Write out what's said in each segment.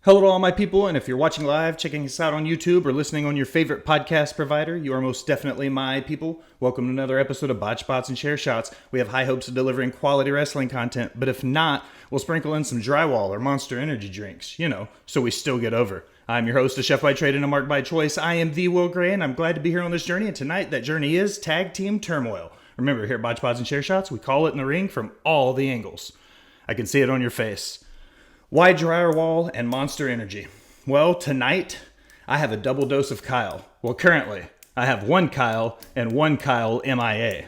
Hello to all my people, and if you're watching live, checking us out on YouTube, or listening on your favorite podcast provider, you are most definitely my people. Welcome to another episode of Botched, Bots, and Chair Shots. We have high hopes of delivering quality wrestling content, but if not, we'll sprinkle in some drywall or Monster Energy drinks, so we still get over. I'm your host, a chef by trade and a mark by choice. I am the Will Gray, and I'm glad to be here on this journey, and tonight that journey is Tag Team Turmoil. Remember, here at Botched, Bots, and Chair Shots, we call it in the ring from all the angles. I can see it on your face. Why drywall and Monster Energy? Well, tonight, I have a double dose of Kyle. Well, currently, I have one Kyle and one Kyle MIA.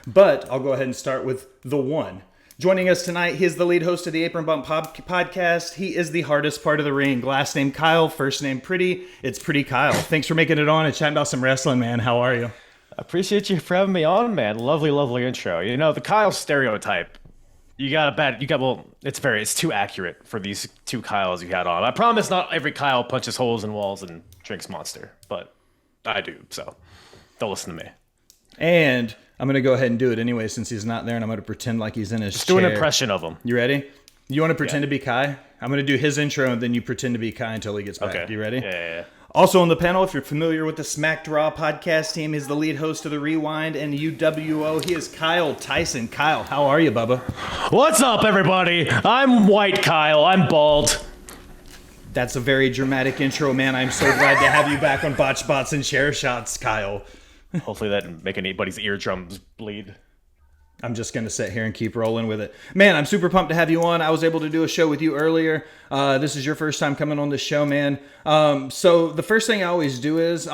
But I'll go ahead and start with the one. Joining us tonight, he is the lead host of the Apron Bump Podcast. He is the hardest part of the ring. Last name Kyle, first name Pretty. It's Pretty Kyle. Thanks for making it on and chatting about some wrestling, man. How are you? Appreciate you for having me on, man. Lovely intro. You know, the Kyle stereotype. It's too accurate for these two Kyles you had on. I promise not every Kyle punches holes in walls and drinks Monster, but I do, so don't listen to me. And I'm going to go ahead and do it anyway since he's not there, and I'm going to pretend like he's in his chair. Do an impression of him. You ready? You want to pretend to be Ky? I'm going to do his intro, and then you pretend to be Ky until he gets back. Okay. You ready? Yeah. Also on the panel, if you're familiar with the Smacked Raw podcast team, he's the lead host of the Rewind and UWO. He is Ky Tyson. Kyle, how are you, Bubba? What's up, everybody? I'm White Kyle. I'm bald. That's a very dramatic intro, man. I'm so glad to have you back on Botched, Bots, and Chair Shots, Kyle. Hopefully that didn't make anybody's eardrums bleed. I'm just going to sit here and keep rolling with it. Man, I'm super pumped to have you on. I was able to do a show with you earlier. This is your first time coming on this show, man. So the first thing I always do is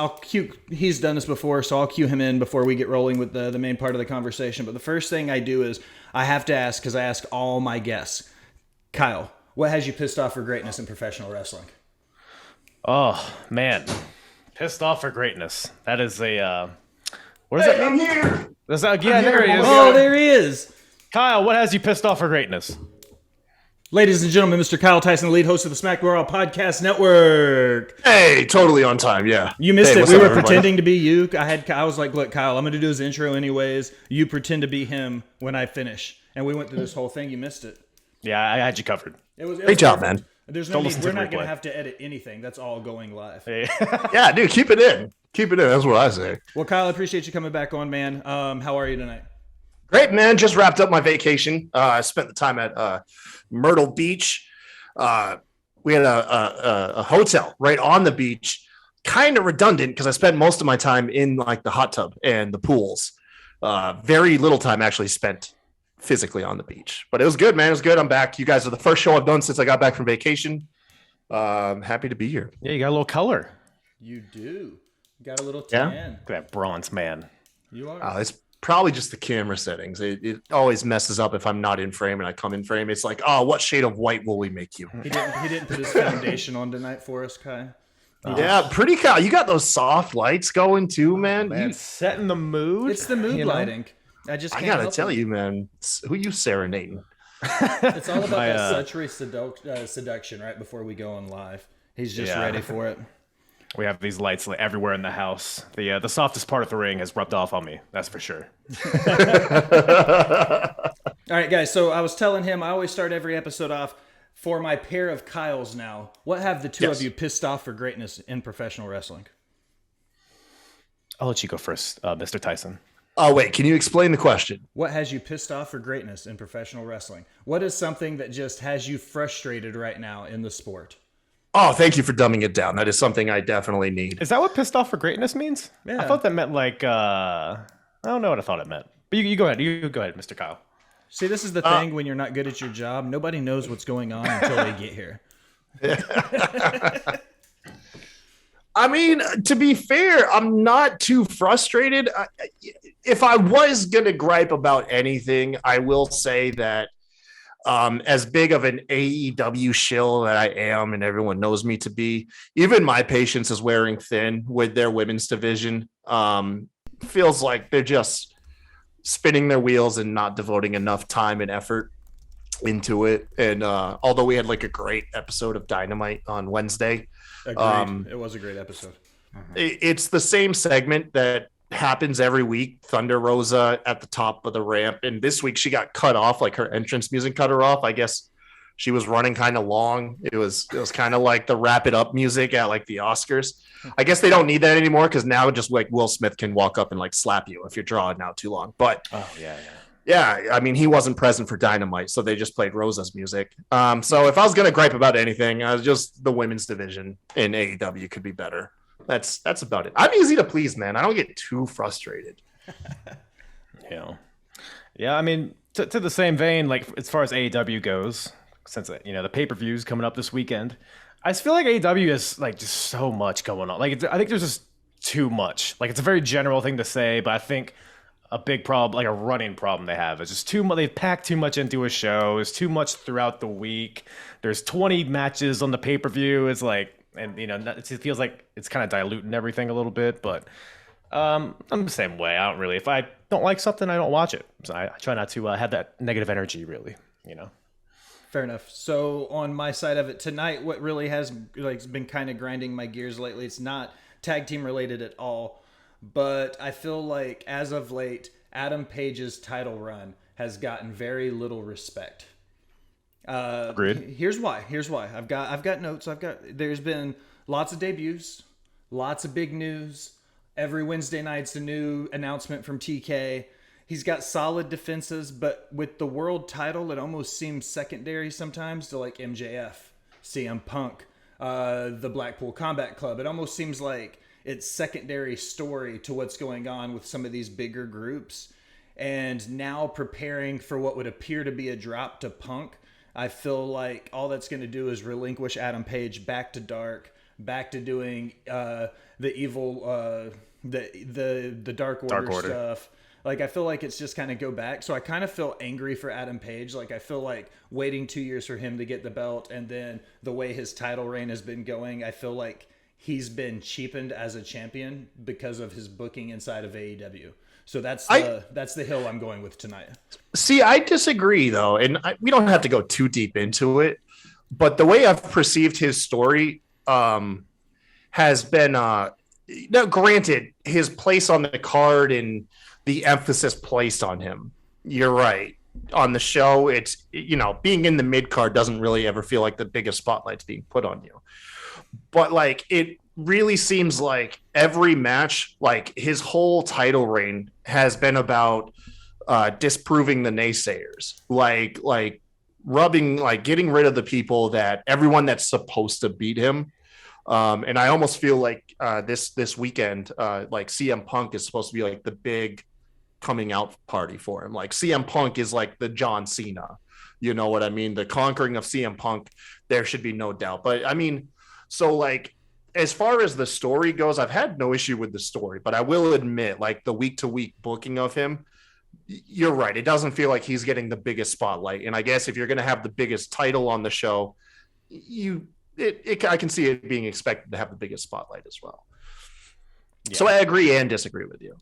he's done this before, so I'll cue him in before we get rolling with the main part of the conversation. But the first thing I do is I have to ask, because I ask all my guests, Kyle, what has you pissed off for greatness in professional wrestling? Oh, man. Pissed off for greatness. That is a... What does that mean? I'm here. There he is. Oh, there he is. Kyle, what has you pissed off for greatness? Ladies and gentlemen, Mr. Ky Tyson, lead host of the Smacked Raw Podcast Network. Hey, totally on time, yeah. You missed it. What's We up, were everybody? pretending to be you. I was like, look, Kyle, I'm going to do his intro anyways. You pretend to be him when I finish. And we went through this whole thing. You missed it. Yeah, I had you covered. It was Great job, man. There's no Don't need. listen to We're the not going replay. to have to edit anything. That's all going live. Yeah, dude, keep it in. Keep it in. That's what I say. Well, Kyle, I appreciate you coming back on, man. How are you tonight? Great, man. Just wrapped up my vacation. I spent the time at Myrtle Beach. We had a hotel right on the beach. Kind of redundant because I spent most of my time in like the hot tub and the pools. Very little time actually spent physically on the beach. But it was good, man. It was good. I'm back. You guys are the first show I've done since I got back from vacation. I'm happy to be here. Yeah, you got a little color. You do. You got a little Yeah. tan. Look at that bronze man. You are. It's probably just the camera settings. It always messes up if I'm not in frame and I come in frame. It's like, oh, what shade of white will we make you? He didn't put his foundation on tonight for us, Ky. Yeah, pretty cool. You got those soft lights going too, man. Man, setting the mood. It's the mood you know? lighting. I I gotta tell you, man. Who you serenading? It's all about that sultry seduction right before we go on live. He's just ready for it. We have these lights everywhere in the house. The softest part of the ring has rubbed off on me. That's for sure. All right, guys. So I was telling him I always start every episode off for my pair of Kyles now. What have the two of you pissed off for greatness in professional wrestling? I'll let you go first, Mr. Tyson. Oh, wait. Can you explain the question? What has you pissed off for greatness in professional wrestling? What is something that just has you frustrated right now in the sport? Oh, thank you for dumbing it down. That is something I definitely need. Is that what pissed off for greatness means? Yeah. I thought that meant like, I don't know what I thought it meant. But you go ahead. You go ahead, Mr. Kyle. See, this is the thing when you're not good at your job. Nobody knows what's going on until they get here. I mean, to be fair, I'm not too frustrated. If I was going to gripe about anything, I will say that as big of an AEW shill that I am, and everyone knows me to be, even my patience is wearing thin with their women's division. Feels like they're just spinning their wheels and not devoting enough time and effort into it. And although we had like a great episode of Dynamite on Wednesday, Agreed. It was a great episode. it's the same segment that happens every week. Thunder Rosa at the top of the ramp, and this week she got cut off, like her entrance music cut her off. I guess She was running kind of long. It was kind of like the wrap it up music at like the Oscars. I guess they don't need that anymore because now just like Will Smith can walk up and like slap you if you're drawing out too long. But yeah, I mean, he wasn't present for Dynamite, so they just played Rosa's music. So if I was gonna gripe about anything, just the women's division in AEW could be better. That's about it. I'm easy to please, man. I don't get too frustrated. Yeah. I mean, to the same vein, like as far as AEW goes, since the pay-per-views coming up this weekend, I just feel like AEW is like just so much going on. Like I think there's just too much. Like it's a very general thing to say, but I think a big problem, like a running problem they have, is just too much. They've packed too much into a show. There's too much throughout the week. There's 20 matches on the pay-per-view. It's like, and it feels like it's kind of diluting everything a little bit. But I'm the same way. I don't really. If I don't like something, I don't watch it. So I try not to have that negative energy. Really, Fair enough. So on my side of it tonight, what really has been kind of grinding my gears lately, it's not tag team related at all, but I feel like as of late, Adam Page's title run has gotten very little respect. Agreed. Here's why. I've got notes. There's been lots of debuts, lots of big news. Every Wednesday night's a new announcement from TK. He's got solid defenses, but with the world title, it almost seems secondary sometimes to like MJF, CM Punk, the Blackpool Combat Club. It almost seems like it's secondary story to what's going on with some of these bigger groups. And now preparing for what would appear to be a drop to Punk, I feel like all that's going to do is relinquish Adam Page back to dark, back to doing the evil, the Dark Order stuff. Like, I feel like it's just kind of go back. So I kind of feel angry for Adam Page. Like, I feel like waiting 2 years for him to get the belt, and then the way his title reign has been going, I feel like he's been cheapened as a champion because of his booking inside of AEW. So that's the hill I'm going with tonight. See, I disagree, though, and we don't have to go too deep into it. But the way I've perceived his story has been, now, granted, his place on the card and the emphasis placed on him. You're right. On the show, it's, being in the mid card doesn't really ever feel like the biggest spotlight's being put on you. But like, it really seems like every match, like his whole title reign has been about disproving the naysayers, like getting rid of the people that everyone that's supposed to beat him. And I almost feel like this weekend, like CM Punk is supposed to be like the big coming out party for him. Like CM Punk is like the John Cena, you know what I mean? The conquering of CM Punk, there should be no doubt. But I mean, so like, as far as the story goes, I've had no issue with the story, but I will admit, like the week to week booking of him, you're right. It doesn't feel like he's getting the biggest spotlight. And I guess if you're going to have the biggest title on the show, I can see it being expected to have the biggest spotlight as well. Yeah. So I agree and disagree with you.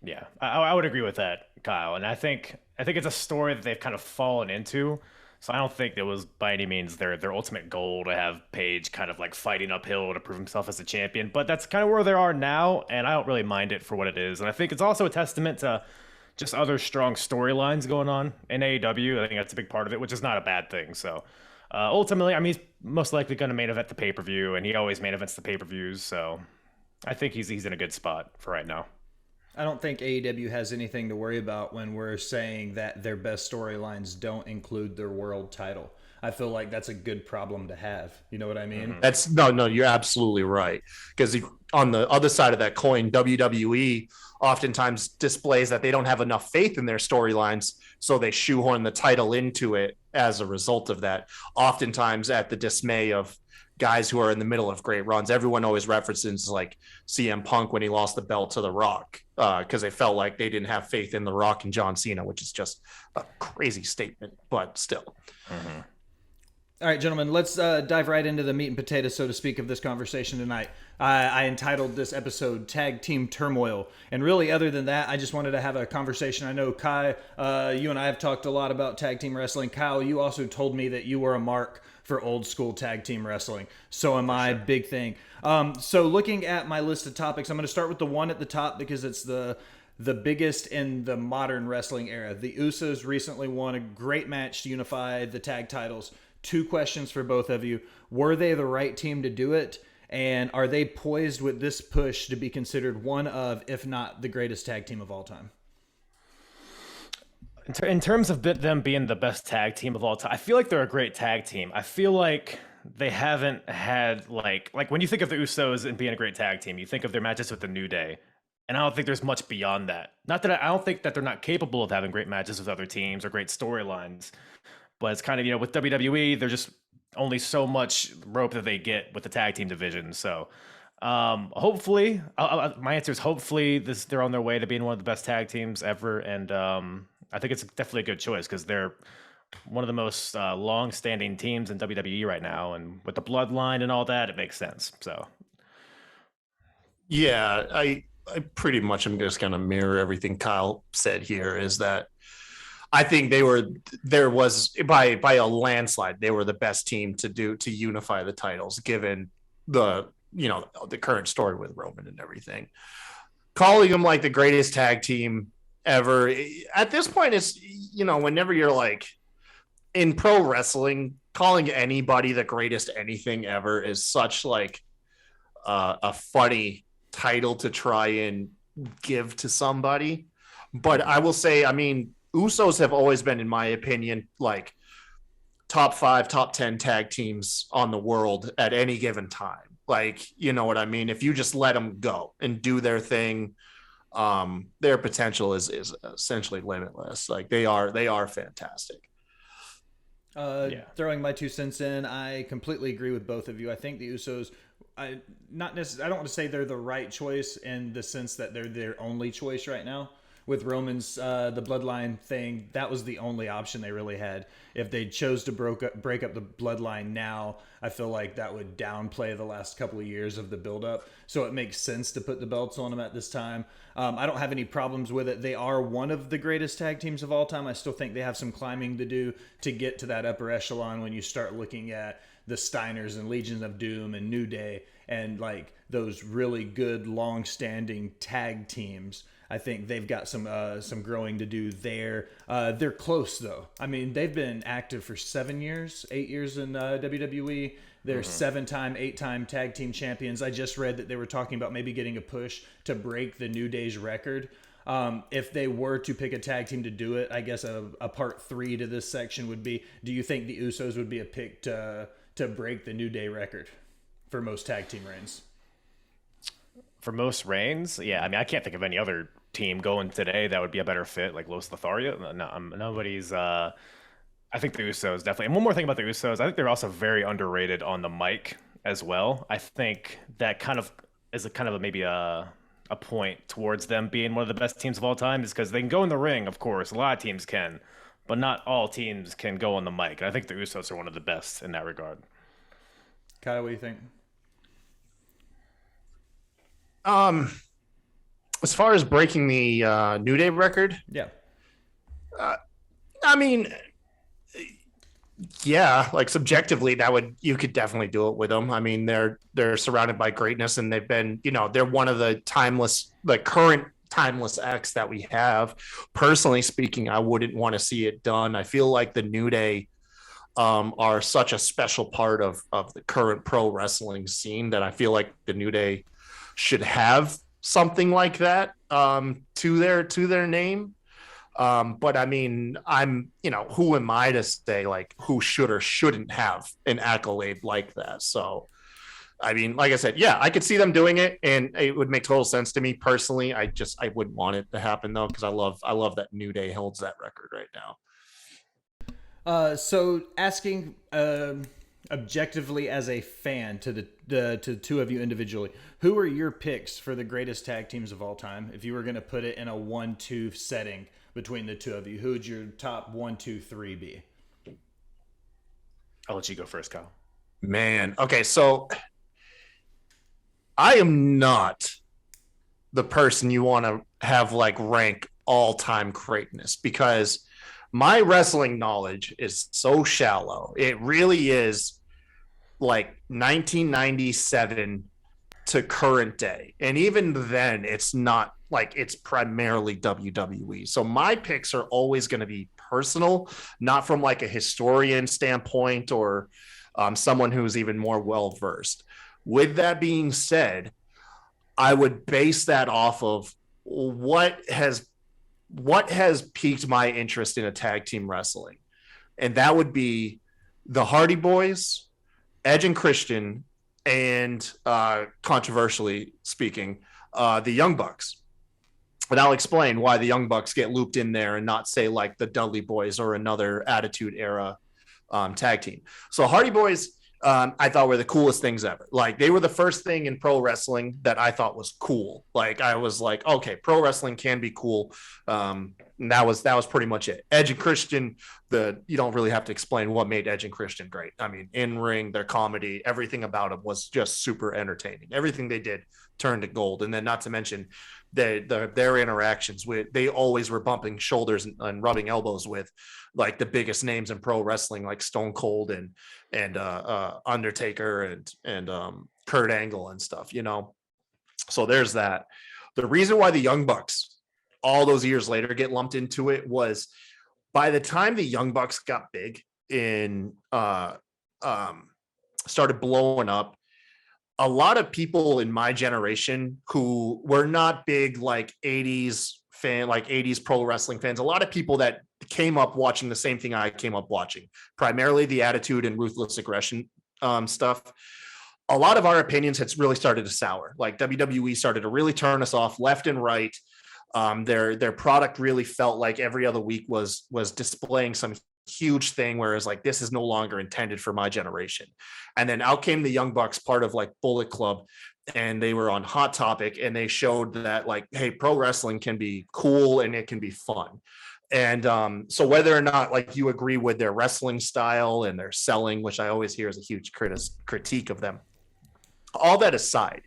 Yeah, I would agree with that, Kyle. And I think it's a story that they've kind of fallen into. So I don't think it was by any means their ultimate goal to have Page kind of like fighting uphill to prove himself as a champion. But that's kind of where they are now, and I don't really mind it for what it is. And I think it's also a testament to just other strong storylines going on in AEW. I think that's a big part of it, which is not a bad thing. So ultimately, I mean, he's most likely going to main event the pay-per-view, and he always main events the pay-per-views. So I think he's in a good spot for right now. I don't think AEW has anything to worry about when we're saying that their best storylines don't include their world title. I feel like that's a good problem to have. You know what I mean? That's no, you're absolutely right. Because on the other side of that coin, WWE oftentimes displays that they don't have enough faith in their storylines, so they shoehorn the title into it as a result of that. Oftentimes at the dismay of guys who are in the middle of great runs. Everyone always references like CM Punk when he lost the belt to The Rock because they felt like they didn't have faith in The Rock and John Cena, which is just a crazy statement, but still. Mm-hmm. All right, gentlemen, let's dive right into the meat and potatoes, so to speak, of this conversation tonight. I entitled this episode Tag Team Turmoil. And really, other than that, I just wanted to have a conversation. I know, Ky, you and I have talked a lot about tag team wrestling. Kyle, you also told me that you were a mark for old school tag team wrestling. So am I. Big thing. So looking at my list of topics, I'm going to start with the one at the top because it's the biggest in the modern wrestling era. The Usos recently won a great match to unify the tag titles. two questions for both of you. Were they the right team to do it? And are they poised with this push to be considered one of, if not the greatest tag team of all time? In terms of them being the best tag team of all time, I feel like they're a great tag team. I feel like they haven't had like when you think of the Usos and being a great tag team, you think of their matches with the New Day. And I don't think there's much beyond that. Not that I don't think that they're not capable of having great matches with other teams or great storylines. But it's kind of, with WWE, there's just only so much rope that they get with the tag team division. So hopefully, my answer is hopefully they're on their way to being one of the best tag teams ever. And I think it's definitely a good choice because they're one of the most long-standing teams in WWE right now. And with the bloodline and all that, it makes sense. So, yeah, I pretty much am just going to mirror everything Kyle said here is that I think there was by a landslide, they were the best team to unify the titles, given the current story with Roman and everything. Calling them like the greatest tag team ever at this point is, whenever you're like in pro wrestling, calling anybody the greatest anything ever is such like a funny title to try and give to somebody. But I will say, I mean, Usos have always been, in my opinion, like top 5, top 10 tag teams on the world at any given time. Like, you know what I mean? If you just let them go and do their thing, their potential is essentially limitless. Like they are fantastic. Throwing my 2 cents in, I completely agree with both of you. I think the Usos, I don't want to say they're the right choice in the sense that they're their only choice right now. With Roman's the bloodline thing, that was the only option they really had. If they chose to break up the bloodline now, I feel like that would downplay the last couple of years of the buildup. So it makes sense to put the belts on them at this time. I don't have any problems with it. They are one of the greatest tag teams of all time. I still think they have some climbing to do to get to that upper echelon when you start looking at the Steiners and Legions of Doom and New Day and like those really good long-standing tag teams. I think they've got some growing to do there. They're close though. I mean, they've been active for 8 years in WWE. They're 7-time, 8-time tag team champions. I just read that they were talking about maybe getting a push to break the New Day's record. If they were to pick a tag team to do it, I guess a part 3 to this section would be, do you think the Usos would be a pick to break the New Day record for most tag team reigns? For most reigns, yeah. I mean, I can't think of any other team going today that would be a better fit, like Los Lothario. No, nobody's. I think the Usos definitely. And one more thing about the Usos, I think they're also very underrated on the mic as well. I think that kind of is maybe a point towards them being one of the best teams of all time, is because they can go in the ring. Of course, a lot of teams can, but not all teams can go on the mic. And I think the Usos are one of the best in that regard. Kyle, what do you think? As far as breaking the New Day record, yeah. I mean, yeah, like subjectively, you could definitely do it with them. I mean, they're surrounded by greatness, and they've been, they're one of the current timeless acts that we have. Personally speaking, I wouldn't want to see it done. I feel like the New Day are such a special part of the current pro wrestling scene that I feel like the New Day should have something like that to their name. But I mean, who am I to say like who should or shouldn't have an accolade like that? So, I mean, like I said, yeah, I could see them doing it, and it would make total sense to me personally. I wouldn't want it to happen though, because I love that New Day holds that record right now. So asking objectively as a fan to the two of you individually, who are your picks for the greatest tag teams of all time? If you were going to put it in a 1-2 setting between the two of you, who would your top 1, 2, 3 be? I'll let you go first, Kyle. Man, okay, so I am not the person you want to have like rank all-time greatness, because my wrestling knowledge is so shallow. It really is like 1997 to current day. And even then, it's not like, it's primarily WWE. So my picks are always going to be personal, not from like a historian standpoint or someone who's even more well-versed. With that being said, I would base that off of what has piqued my interest in a tag team wrestling. And that would be the Hardy Boys, Edge and Christian, and controversially speaking, the Young Bucks. And I'll explain why the Young Bucks get looped in there and not say like the Dudley Boys or another Attitude Era tag team. So Hardy Boys, I thought were the coolest things ever. Like they were the first thing in pro wrestling that I thought was cool. Like I was like, okay, pro wrestling can be cool. And that was pretty much it. Edge and Christian, you don't really have to explain what made Edge and Christian great. I mean, in ring, their comedy, everything about them was just super entertaining. Everything they did turned to gold. And then not to mention their interactions with, they always were bumping shoulders and rubbing elbows with like the biggest names in pro wrestling, like Stone Cold and Undertaker and Kurt Angle and stuff, you know? So there's that. The reason why the Young Bucks all those years later get lumped into it was by the time the Young Bucks got big and started blowing up, a lot of people in my generation who were not big like 80s pro wrestling fans, a lot of people that came up watching the same thing I came up watching, primarily the Attitude and Ruthless Aggression stuff. A lot of our opinions had really started to sour. Like WWE started to really turn us off left and right. Their product really felt like every other week was displaying some huge thing, whereas like this is no longer intended for my generation. And then out came the Young Bucks, part of like Bullet Club, and they were on Hot Topic, and they showed that like, hey, pro wrestling can be cool and it can be fun. And so whether or not like you agree with their wrestling style and their selling, which I always hear is a huge critique of them, all that aside,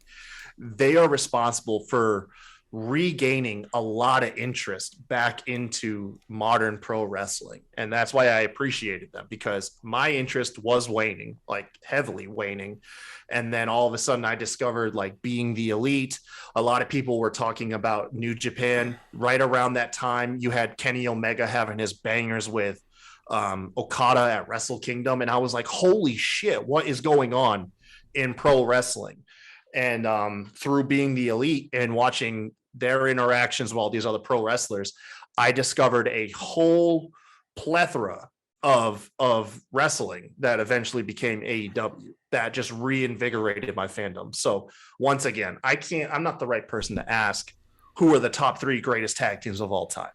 they are responsible for regaining a lot of interest back into modern pro wrestling. And that's why I appreciated them, because my interest was waning, like heavily waning. And then all of a sudden I discovered like Being the Elite. A lot of people were talking about New Japan. Right around that time, you had Kenny Omega having his bangers with Okada at Wrestle Kingdom. And I was like, holy shit, what is going on in pro wrestling? And through Being the Elite and watching their interactions with all these other pro wrestlers, I discovered a whole plethora of wrestling that eventually became AEW that just reinvigorated my fandom. So once again, I'm not the right person to ask who are the top 3 greatest tag teams of all time.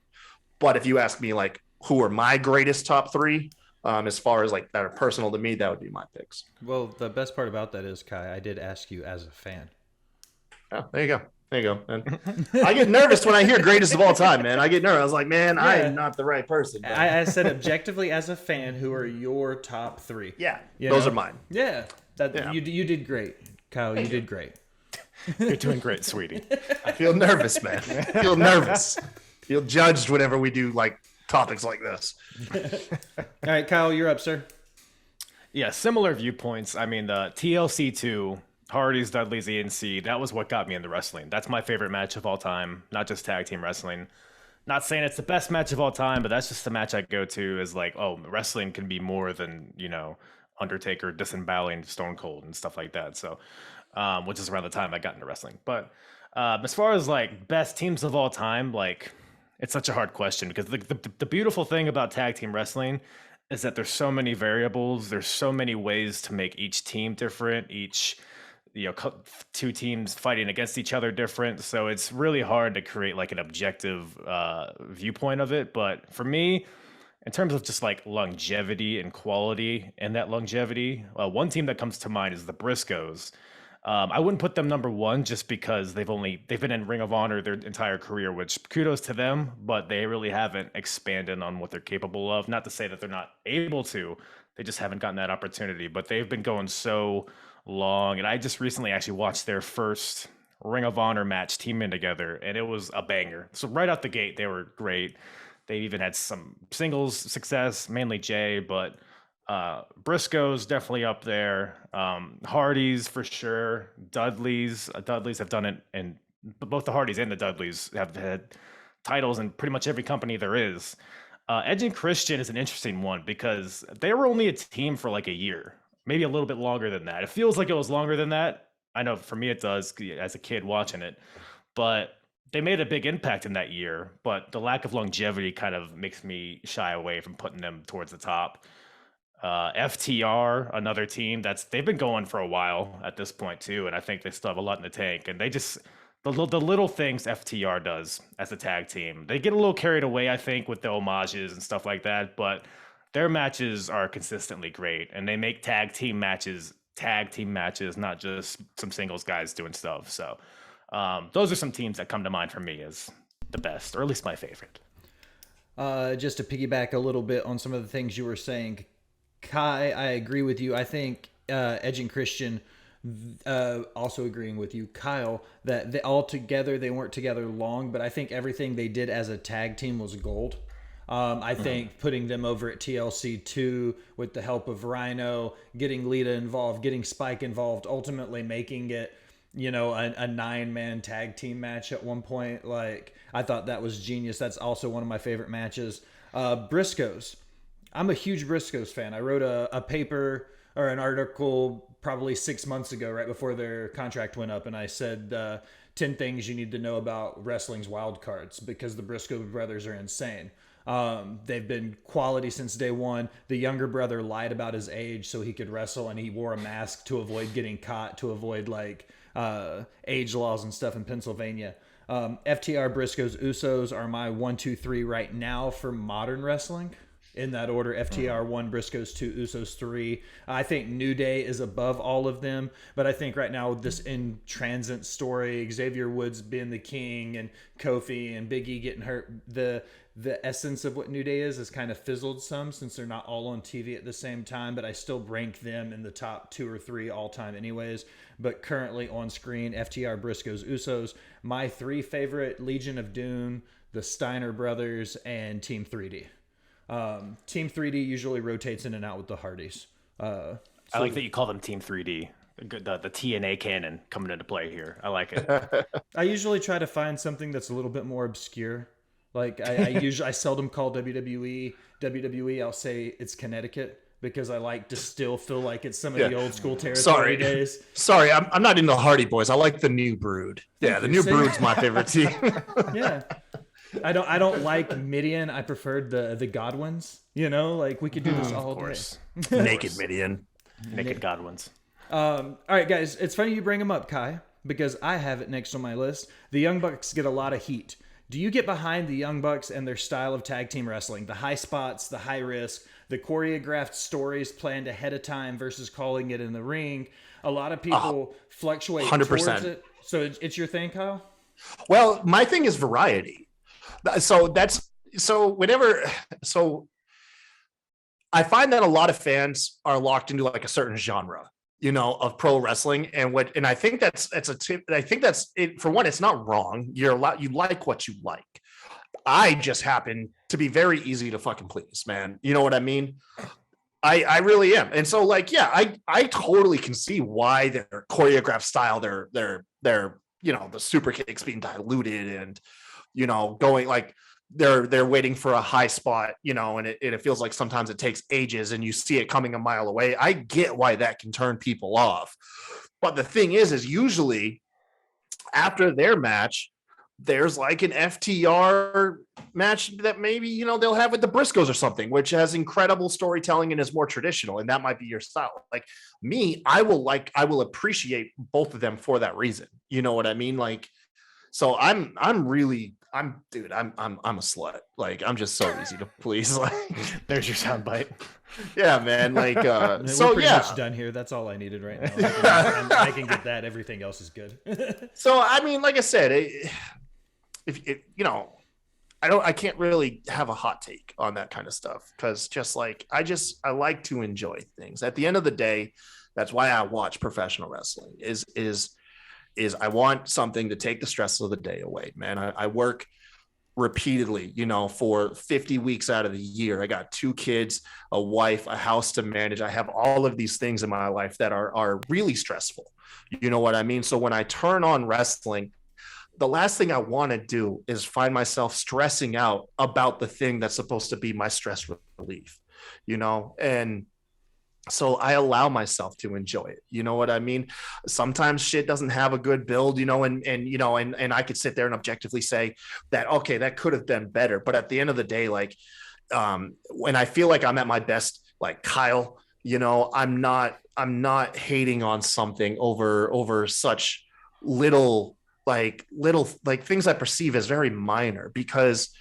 But if you ask me like who are my greatest top 3, as far as like that are personal to me, that would be my picks. Well, the best part about that is, Ky, I did ask you as a fan. Oh, there you go. And I get nervous when I hear greatest of all time, man. I get nervous. I was like, man, yeah. I am not the right person. But... I said objectively as a fan, who are your top 3? Yeah, those are mine. Yeah, you did great, Kyle. You did great. You're doing great, sweetie. I feel nervous, man. I feel nervous. Feel judged whenever we do like topics like this. All right, Kyle, you're up, sir. Yeah, similar viewpoints. I mean, the TLC2, Hardy's, Dudley's, ENC, that was what got me into wrestling. That's my favorite match of all time, not just tag team wrestling. Not saying it's the best match of all time, but that's just the match I go to is like, oh, wrestling can be more than, Undertaker disemboweling Stone Cold and stuff like that. So, which is around the time I got into wrestling. But as far as like best teams of all time, like it's such a hard question because the beautiful thing about tag team wrestling is that there's so many variables. There's so many ways to make each team different, each 2 teams fighting against each other different. So it's really hard to create like an objective viewpoint of it. But for me, in terms of just like longevity and quality and that longevity, one team that comes to mind is the Briscoes. I wouldn't put them number 1 just because they've been in Ring of Honor their entire career, which kudos to them, but they really haven't expanded on what they're capable of. Not to say that they're not able to, they just haven't gotten that opportunity, but they've been going so long. And I just recently actually watched their first Ring of Honor match teaming together, and it was a banger. So right out the gate, they were great. They even had some singles success, mainly Jay, but Briscoes definitely up there. Hardys for sure. Dudleys have done it, and both the Hardys and the Dudleys have had titles in pretty much every company there is. Edge and Christian is an interesting one because they were only a team for like a year, maybe a little bit longer than that. It feels like it was longer than that. I know for me it does as a kid watching it, but they made a big impact in that year. But the lack of longevity kind of makes me shy away from putting them towards the top. FTR, another team they've been going for a while at this point too, and I think they still have a lot in the tank. And they just the little things FTR does as a tag team, they get a little carried away, I think, with the homages and stuff like that. But their matches are consistently great, and they make tag team matches, not just some singles guys doing stuff. So those are some teams that come to mind for me as the best, or at least my favorite. Just to piggyback a little bit on some of the things you were saying, Kai, I agree with you. I think Edge and Christian, also agreeing with you, Kyle, that they weren't together long, but I think everything they did as a tag team was gold. I think putting them over at TLC 2 with the help of Rhino, getting Lita involved, getting Spike involved, ultimately making it, a 9-man tag team match at one point. Like, I thought that was genius. That's also one of my favorite matches. Briscoes. I'm a huge Briscoes fan. I wrote a paper or an article probably 6 months ago, right before their contract went up, and I said 10 things you need to know about wrestling's wild cards, because the Briscoe brothers are insane. They've been quality since day one. The younger brother lied about his age so he could wrestle, and he wore a mask to avoid getting caught, to avoid age laws and stuff in Pennsylvania. FTR, Briscoes, Usos are my 1, 2, 3 right now for modern wrestling. In that order: FTR 1, Briscoes 2, Usos 3. I think New Day is above all of them, but I think right now this in transit story, Xavier Woods being the king and Kofi and Big E getting hurt, the essence of what New Day is kind of fizzled some, since they're not all on TV at the same time. But I still rank them in the top 2 or 3 all time anyways. But currently on screen, FTR, Briscoes, Usos. My 3 favorite: Legion of Doom, the Steiner brothers, and Team 3D. Team 3D usually rotates in and out with the Hardys. I like that you call them Team 3D. The TNA canon coming into play here. I like it. I usually try to find something that's a little bit more obscure. Like I seldom call WWE. I'll say it's Connecticut, because I like to still feel like it's some of the old school territory days. Sorry, I'm not into the Hardy Boys. I like the New Brood. Yeah, the New Brood's my favorite team. Yeah. I don't like Midian. I preferred the Godwins. We could do this all day. Naked Midian. Naked Godwins. All right, guys. It's funny you bring them up, Kai, because I have it next on my list. The Young Bucks get a lot of heat. Do you get behind the Young Bucks and their style of tag team wrestling? The high spots, the high risk, the choreographed stories planned ahead of time versus calling it in the ring. A lot of people fluctuate 100%. towards it. So it's your thing, Kyle? Well, my thing is variety. So I find that a lot of fans are locked into like a certain genre, of pro wrestling, and I think that's it. For one, it's not wrong. You like what you like. I just happen to be very easy to fucking please, man. You know what I mean? I really am. And so I totally can see why their choreographed style, their the super kicks being diluted and going like they're waiting for a high spot, and it feels like sometimes it takes ages and you see it coming a mile away. I get why that can turn people off. But the thing is usually after their match, there's like an FTR match that maybe, they'll have with the Briscoes or something, which has incredible storytelling and is more traditional. And that might be your style. Like me, I will appreciate both of them for that reason. You know what I mean? So I'm a slut. Like, I'm just so easy to please. Like, there's your soundbite. Yeah, man. Like, we're pretty much done here. That's all I needed right now. I can get that. Everything else is good. So, I mean, like I said, I can't really have a hot take on that kind of stuff, because I like to enjoy things. At the end of the day, that's why I watch professional wrestling. Is I want something to take the stress of the day away, man. I work repeatedly, for 50 weeks out of the year. I got 2 kids, a wife, a house to manage. I have all of these things in my life that are really stressful. You know what I mean? So when I turn on wrestling, the last thing I want to do is find myself stressing out about the thing that's supposed to be my stress relief, and so I allow myself to enjoy it. You know what I mean? Sometimes shit doesn't have a good build, and I could sit there and objectively say that, okay, that could have been better. But at the end of the day, like, when I feel like I'm at my best, like Kyle, I'm not hating on something over such little things I perceive as very minor, because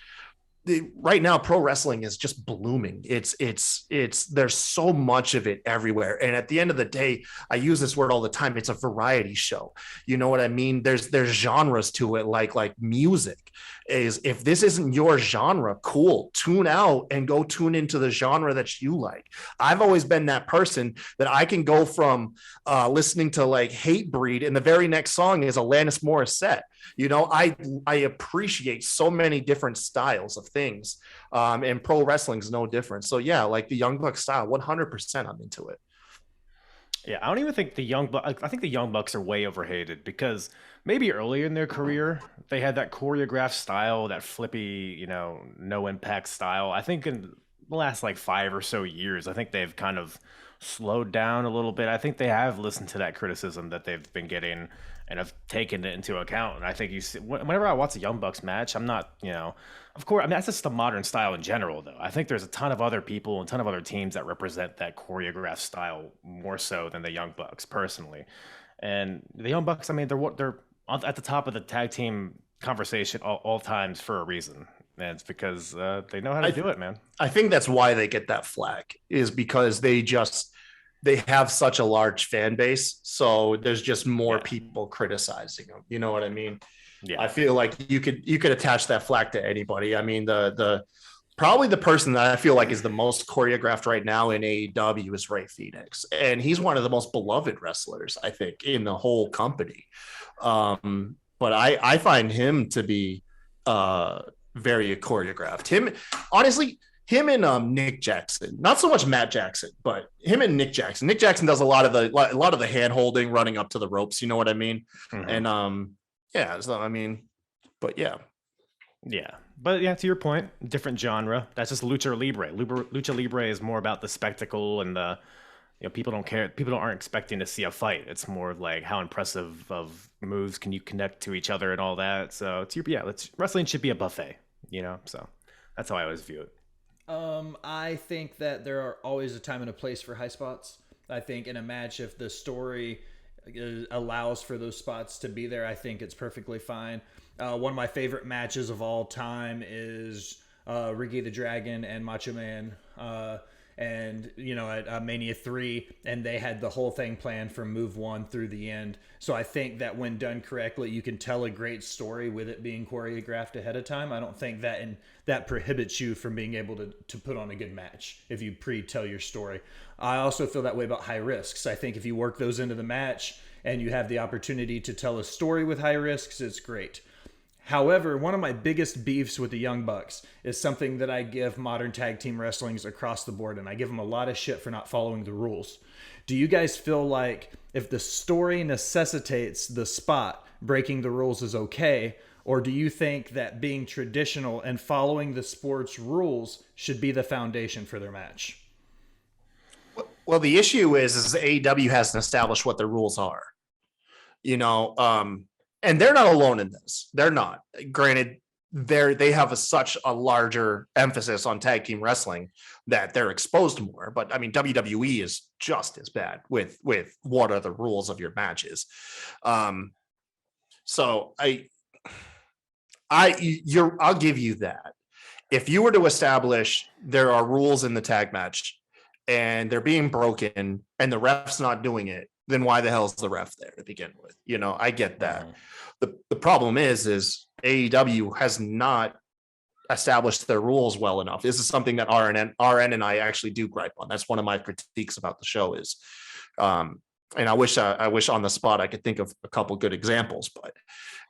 right now pro wrestling is just blooming. It's there's so much of it everywhere, and at the end of the day, I use this word all the time, it's a variety show. You know what I mean? There's genres to it, like music. Is if this isn't your genre, cool, tune out and go tune into the genre that you like. I've always been that person that I can go from listening to like Hatebreed, and the very next song is Alanis Morissette. I appreciate so many different styles of things, and pro wrestling is no different. So yeah, like the Young Bucks style, 100% I'm into it. Yeah, I don't even think I think the Young Bucks are way overhated, because maybe earlier in their career they had that choreographed style, that flippy, no impact style. I think in the last like 5 or so years, I think they've kind of slowed down a little bit. I think they have listened to that criticism that they've been getting and have taken it into account. And I think whenever I watch a Young Bucks match, I'm not, of course, I mean, that's just the modern style in general, though. I think there's a ton of other people and a ton of other teams that represent that choreographed style more so than the Young Bucks, personally. And the Young Bucks, I mean, they're at the top of the tag team conversation all times for a reason. And it's because they know how to do it, man. I think that's why they get that flag, is because they have such a large fan base. So there's just more people criticizing them. You know what I mean? Yeah. I feel like you could attach that flag to anybody. I mean, the probably the person that I feel like is the most choreographed right now in AEW is Rey Fenix. And he's one of the most beloved wrestlers, I think, in the whole company. But I find him to be very choreographed. Him and Nick Jackson, not so much Matt Jackson, but him and Nick Jackson. Nick Jackson does a lot of the hand holding, running up to the ropes. You know what I mean? Mm-hmm. And so I mean, but yeah. But yeah, to your point, different genre. That's just lucha libre. Lucha libre is more about the spectacle, and the people don't care. People aren't expecting to see a fight. It's more of like, how impressive of moves can you connect to each other and all that. So wrestling should be a buffet. So that's how I always view it. I think that there are always a time and a place for high spots. I think in a match, if the story allows for those spots to be there, I think it's perfectly fine. One of my favorite matches of all time is Ricky the Dragon and Macho Man, and at Mania 3, and they had the whole thing planned from move 1 through the end. So I think that when done correctly, you can tell a great story with it being choreographed ahead of time. I don't think that prohibits you from being able to put on a good match if you pre-tell your story. I also feel that way about high risks. I think if you work those into the match and you have the opportunity to tell a story with high risks, it's great. However, one of my biggest beefs with the Young Bucks is something that I give modern tag team wrestlings across the board, and I give them a lot of shit for not following the rules. Do you guys feel like if the story necessitates the spot, breaking the rules is okay? Or do you think that being traditional and following the sport's rules should be the foundation for their match? Well, the issue is AEW hasn't established what the rules are. And they're not alone in this. They're not. Granted, they have such a larger emphasis on tag team wrestling that they're exposed more. But I mean, WWE is just as bad with what are the rules of your matches. So I'll give you that. If you were to establish there are rules in the tag match and they're being broken and the ref's not doing it, then why the hell is the ref there to begin with? I get that. The problem is AEW has not established their rules well enough. This is something that RN and I actually do gripe on. That's one of my critiques about the show is, and I wish on the spot I could think of a couple good examples, but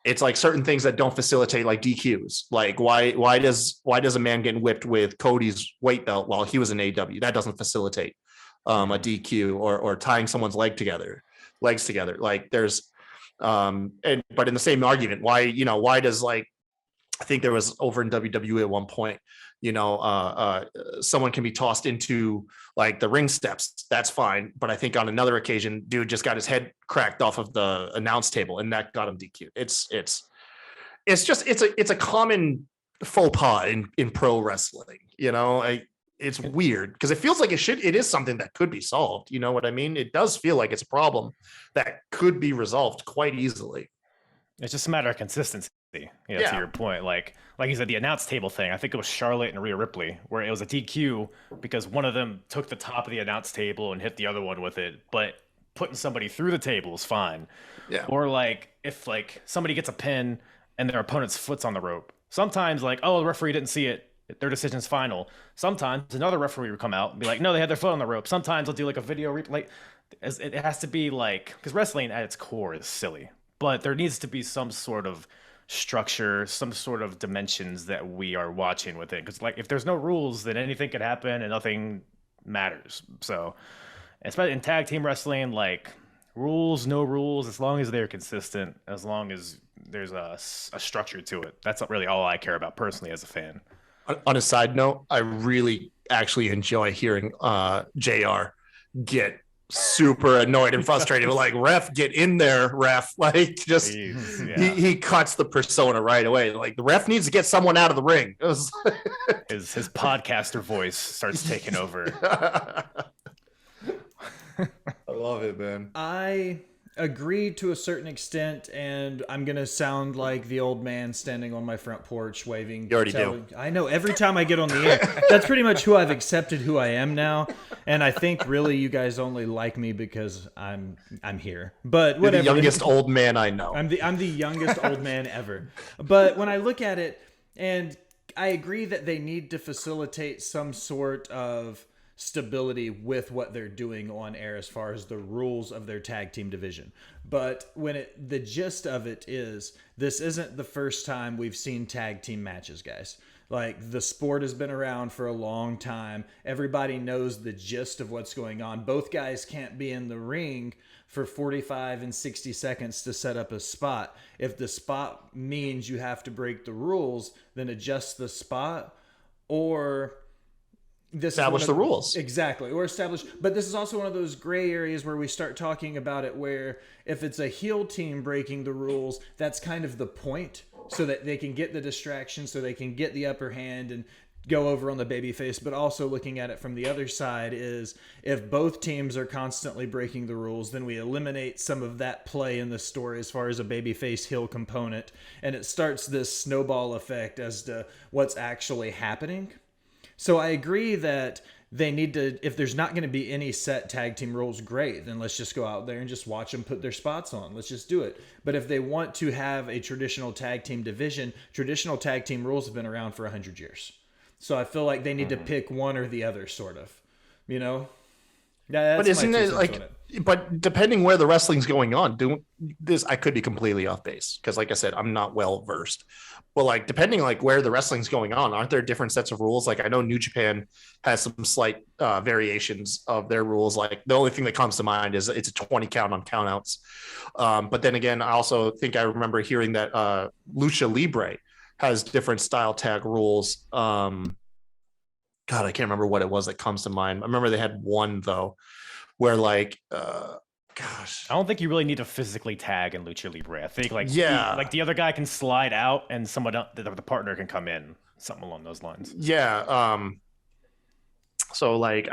it's like certain things that don't facilitate, like DQs. Like why does a man getting whipped with Cody's weight belt while he was in AEW? That doesn't facilitate a DQ, or tying someone's legs together. Like there's But in the same argument, why does, like, I think there was over in WWE at one point, someone can be tossed into like the ring steps. That's fine. But I think on another occasion, dude just got his head cracked off of the announce table and that got him DQ'd. It's a common faux pas in pro wrestling. It's weird because it feels like it is something that could be solved. You know what I mean? It does feel like it's a problem that could be resolved quite easily. It's just a matter of consistency. To your point, like you said, the announce table thing. I think it was Charlotte and Rhea Ripley, where it was a DQ because one of them took the top of the announce table and hit the other one with it. But putting somebody through the table is fine. Yeah. Or like if like somebody gets a pin and their opponent's foot's on the rope. Sometimes like, oh, the referee didn't see it. Their decision's final. Sometimes another referee will come out and be like, no, they had their foot on the rope. Sometimes they'll do like a video replay. It has to be like, because wrestling at its core is silly, but there needs to be some sort of structure, some sort of dimensions that we are watching with it. Because like if there's no rules, then anything could happen and nothing matters. So especially in tag team wrestling, like rules, no rules, as long as they're consistent, as long as there's a structure to it. That's really all I care about personally as a fan. On a side note, I really actually enjoy hearing JR get super annoyed and frustrated. Like, ref, get in there, ref. Like, just he cuts the persona right away. Like, the ref needs to get someone out of the ring. His podcaster voice starts taking over. I love it, man. I agree to a certain extent, and I'm gonna sound like the old man standing on my front porch waving. You already do. I know, every time I get on the air. That's pretty much who I've accepted who I am now, and I think really you guys only like me because I'm here. But whatever. You're the youngest old man I know. I'm the youngest old man ever. But when I look at it, and I agree that they need to facilitate some sort of stability with what they're doing on air as far as the rules of their tag team division. But the gist of it is, this isn't the first time we've seen tag team matches, guys. Like, the sport has been around for a long time. Everybody knows the gist of what's going on. Both guys can't be in the ring for 45 and 60 seconds to set up a spot. If the spot means you have to break the rules, then adjust the spot, or establish the rules. Exactly. Or establish. But this is also one of those gray areas where we start talking about it, where if it's a heel team breaking the rules, that's kind of the point, so that they can get the distraction, so they can get the upper hand and go over on the babyface. But also looking at it from the other side is, if both teams are constantly breaking the rules, then we eliminate some of that play in the story as far as a babyface heel component. And it starts this snowball effect as to what's actually happening. So I agree that they need to, if there's not going to be any set tag team rules, great, then let's just go out there and just watch them put their spots on. Let's just do it. But if they want to have a traditional tag team division, traditional tag team rules have been around for 100 years. So I feel like they need to pick one or the other, sort of, But isn't it like, but depending where the wrestling's going on, I could be completely off base because, like I said, I'm not well versed. But like, depending like where the wrestling's going on, aren't there different sets of rules? Like, I know New Japan has some slight variations of their rules. Like, the only thing that comes to mind is it's a 20 count on countouts. But then again, I also think I remember hearing that Lucha Libre has different style tag rules. God, I can't remember what it was that comes to mind. I remember they had one though, where like, gosh, I don't think you really need to physically tag in Lucha Libre. I think the other guy can slide out and someone else, the partner can come in, something along those lines. Yeah. So like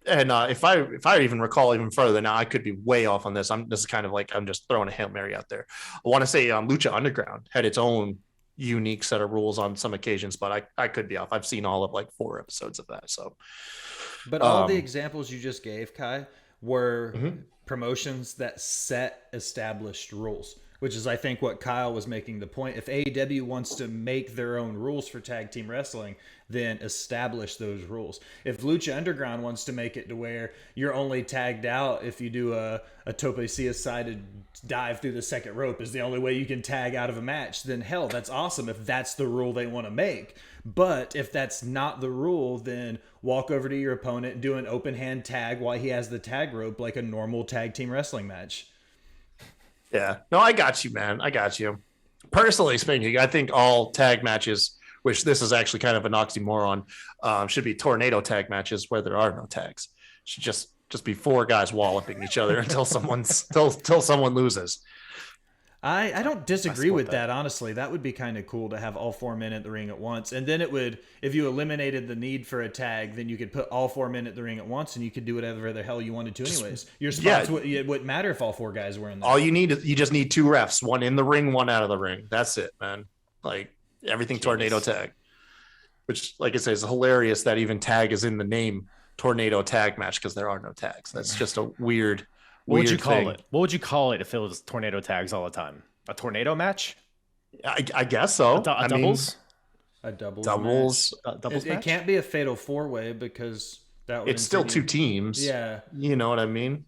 if I even recall even further now, I could be way off on this. This is kind of like, I'm just throwing a Hail Mary out there. I want to say Lucha Underground had its own unique set of rules on some occasions, but I could be off. I've seen all of like 4 episodes of that. So, but all the examples you just gave, Kai, were promotions that set established rules, which is, I think, what Kyle was making the point. If AEW wants to make their own rules for tag team wrestling, then establish those rules. If Lucha Underground wants to make it to where you're only tagged out if you do a tope-sided dive through the second rope is the only way you can tag out of a match, then hell, that's awesome if that's the rule they want to make. But if that's not the rule, then walk over to your opponent and do an open hand tag while he has the tag rope like a normal tag team wrestling match. Yeah. No, I got you, man. I got you. Personally speaking, I think all tag matches, which this is actually kind of an oxymoron, should be tornado tag matches where there are no tags. Should just be four guys walloping each other until someone loses. I don't disagree with that. that, honestly. That would be kind of cool to have all 4 men at the ring at once. And then it would, if you eliminated the need for a tag, then you could put all 4 men at the ring at once and you could do whatever the hell you wanted to anyways. Your spots, it wouldn't matter if all 4 guys were in there. All you just need 2 refs, one in the ring, one out of the ring. That's it, man. Like everything tornado tag, which, like I say, is hilarious that even tag is in the name tornado tag match because there are no tags. That's just a weird. What would you call thing. it? What would you call it if it was tornado tags all the time? A tornado match? I guess so. A doubles? A doubles. Doubles. Doubles It match? can't be a fatal 4-way because that would It's still 2 teams. Yeah. You know what I mean?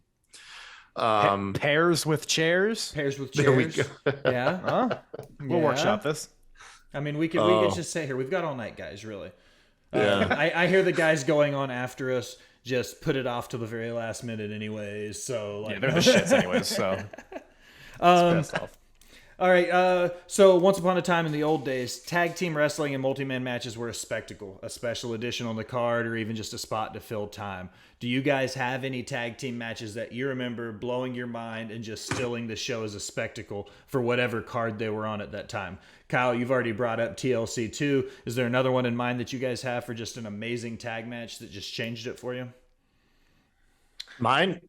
Pairs with chairs? Pairs with There we chairs. go. Yeah. Huh? We'll Yeah. workshop this. I mean, we could just say here, we've got all night, guys, really. Yeah. I hear the guys going on after us just put it off to the very last minute anyways. So like, Yeah, they're the shits anyways, so it's pissed off. All right, so once upon a time in the old days, tag team wrestling and multi-man matches were a spectacle, a special edition on the card, or even just a spot to fill time. Do you guys have any tag team matches that you remember blowing your mind and just stilling the show as a spectacle for whatever card they were on at that time? Kyle, you've already brought up TLC 2. Is there another one in mind that you guys have for just an amazing tag match that just changed it for you? Mine,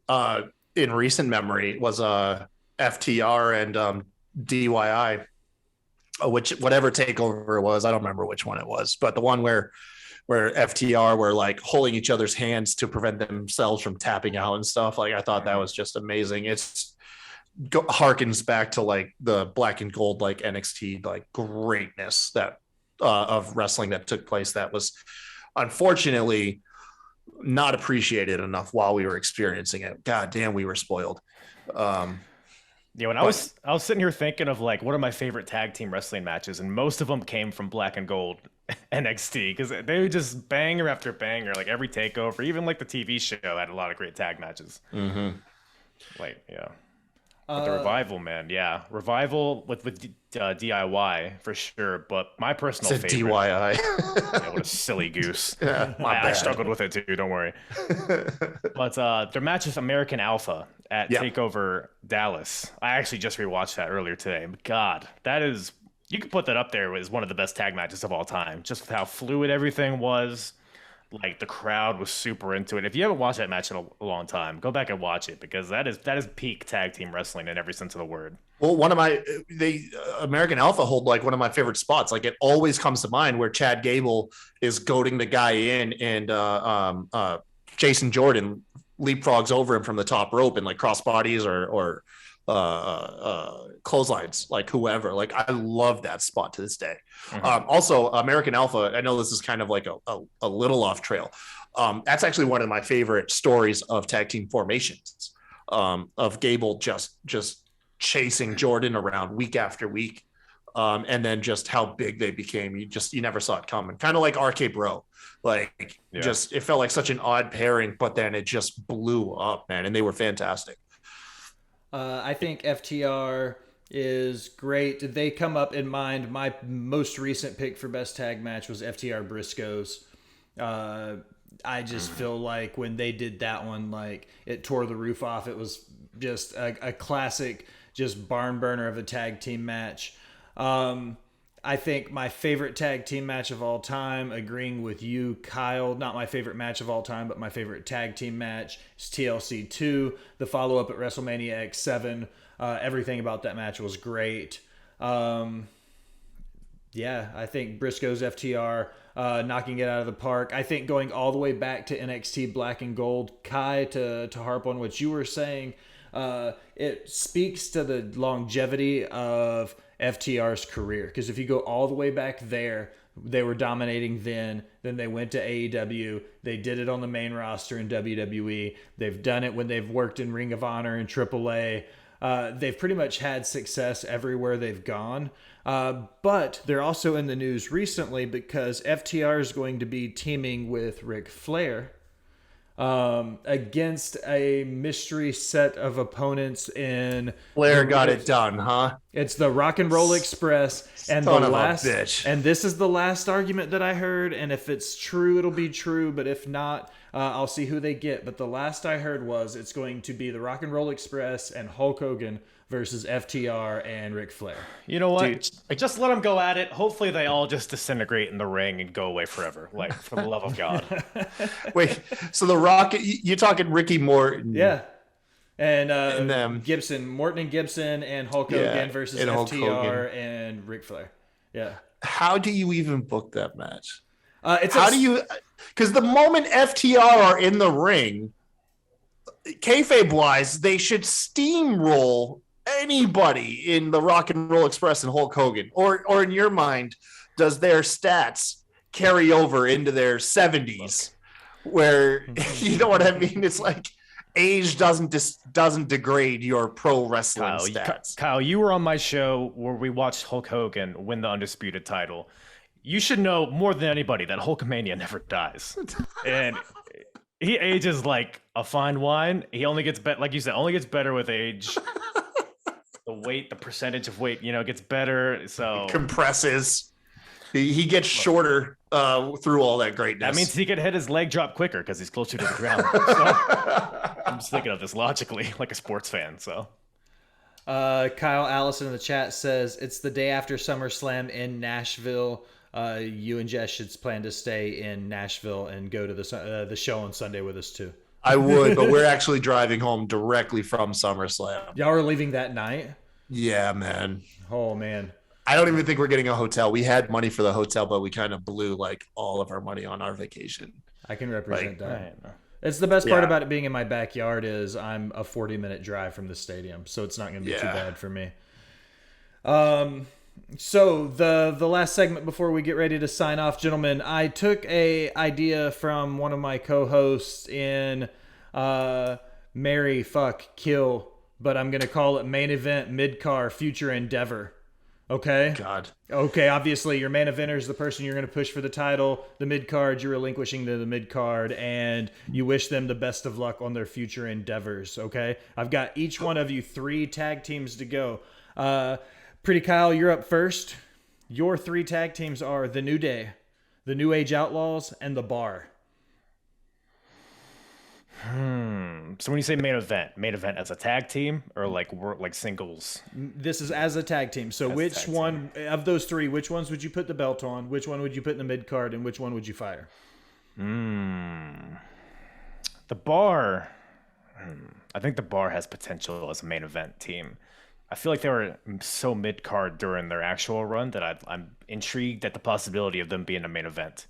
in recent memory, was FTR and DYI, whatever takeover it was. I don't remember which one it was, but the one where FTR were like holding each other's hands to prevent themselves from tapping out and stuff. Like I thought that was just amazing. It's harkens back to like the black and gold, like NXT, like greatness that of wrestling that took place. That was unfortunately not appreciated enough while we were experiencing it. God damn, we were spoiled. Yeah, when I was sitting here thinking of like what are my favorite tag team wrestling matches, and most of them came from Black and Gold NXT because they would just banger after banger, like every takeover, even like the TV show had a lot of great tag matches. Mm-hmm. Like but the Revival, man, yeah, Revival with DIY for sure. But my personal It's a favorite, DYI. yeah, what a silly goose. Yeah, I struggled with it too. Don't worry. But their match with American Alpha at Takeover Dallas. I actually just rewatched that earlier today. God, that is, you could put that up there as one of the best tag matches of all time. Just with how fluid everything was. Like the crowd was super into it. If you haven't watched that match in a long time, go back and watch it because that is peak tag team wrestling in every sense of the word. Well, American Alpha hold like one of my favorite spots. Like it always comes to mind where Chad Gable is goading the guy in, and Jason Jordan leapfrogs over him from the top rope and like cross bodies or clotheslines, like whoever. Like I love that spot to this day. Mm-hmm. Also, American Alpha, I know this is kind of like a little off trail. That's actually one of my favorite stories of tag team formations, of Gable just chasing Jordan around week after week. And then just how big they became. You never saw it coming. Kind of like RK Bro. Like just, it felt like such an odd pairing, but then it just blew up, man. And they were fantastic. I think FTR is great. They come up in mind. My most recent pick for best tag match was FTR Briscoes. I just feel like when they did that one, like it tore the roof off. It was just a classic, just barn burner of a tag team match. I think my favorite tag team match of all time, agreeing with you, Kyle, not my favorite match of all time, but my favorite tag team match is TLC 2, the follow-up at WrestleMania X7. Everything about that match was great. I think Briscoe's FTR knocking it out of the park. I think going all the way back to NXT Black and Gold, Ky, to harp on what you were saying, it speaks to the longevity of FTR's career, because if you go all the way back there, they were dominating then they went to AEW, they did it on the main roster in WWE, they've done it when they've worked in Ring of Honor and AAA. They've pretty much had success everywhere they've gone, but they're also in the news recently because FTR is going to be teaming with Ric Flair against a mystery set of opponents in Flair got it done, huh? It's the Rock and Roll Express, and Son the of a last bitch. and this is the last argument that I heard, and if it's true it'll be true, but if not, I'll see who they get. But the last I heard was it's going to be the Rock and Roll Express and Hulk Hogan versus FTR and Ric Flair. You know what? Dude. Just let them go at it. Hopefully they all just disintegrate in the ring and go away forever. Like, for the love of God. Wait, so the Rock, you're talking Ricky Morton? Yeah. And them. Gibson, Morton and Gibson, and Hulk Yeah, Hogan versus and Hulk FTR Hogan. and Ric Flair. Yeah. How do you even book that match? Because the moment FTR are in the ring, kayfabe wise, they should steamroll anybody in the Rock and Roll Express and Hulk Hogan. Or in your mind, does their stats carry over into their 70s? Where, you know what I mean? It's like age doesn't degrade your pro wrestling stats. Kyle, you were on my show where we watched Hulk Hogan win the Undisputed title. You should know more than anybody that Hulkamania never dies. And he ages like a fine wine. He only gets better, like you said, only gets better with age. The percentage of weight, gets better. So Compresses. He gets shorter through all that greatness. that means he could hit his leg drop quicker because he's closer to the ground. So, I'm just thinking of this logically, like a sports fan. So Kyle Allison in the chat says it's the day after SummerSlam in Nashville. You and Jess should plan to stay in Nashville and go to the show on Sunday with us too. I would, but we're actually driving home directly from SummerSlam. Y'all are leaving that night? Yeah, man. Oh, man. I don't even think we're getting a hotel. We had money for the hotel, but we kind of blew like all of our money on our vacation. I can represent that. right. It's the best part Yeah. about it being in my backyard is I'm a 40-minute drive from the stadium, so it's not going to be too bad for me. So the last segment before we get ready to sign off, gentlemen, I took a idea from one of my co-hosts in Marry, Fuck, Kill, but I'm going to call it Main Event, Mid-Car, Future Endeavor. Okay? God. Okay, obviously your main eventer is the person you're going to push for the title. The mid-card, you're relinquishing to the mid-card, and you wish them the best of luck on their future endeavors, okay? I've got each one of you 3 tag teams to go. Pretty Kyle, you're up first. Your 3 tag teams are The New Day, The New Age Outlaws, and The Bar. So when you say main event as a tag team or like singles? This is as a tag team. So which one of those 3, which ones would you put the belt on? Which one would you put in the mid-card? And which one would you fire? The Bar. I think the Bar has potential as a main event team. I feel like they were so mid-card during their actual run that I'm intrigued at the possibility of them being a main event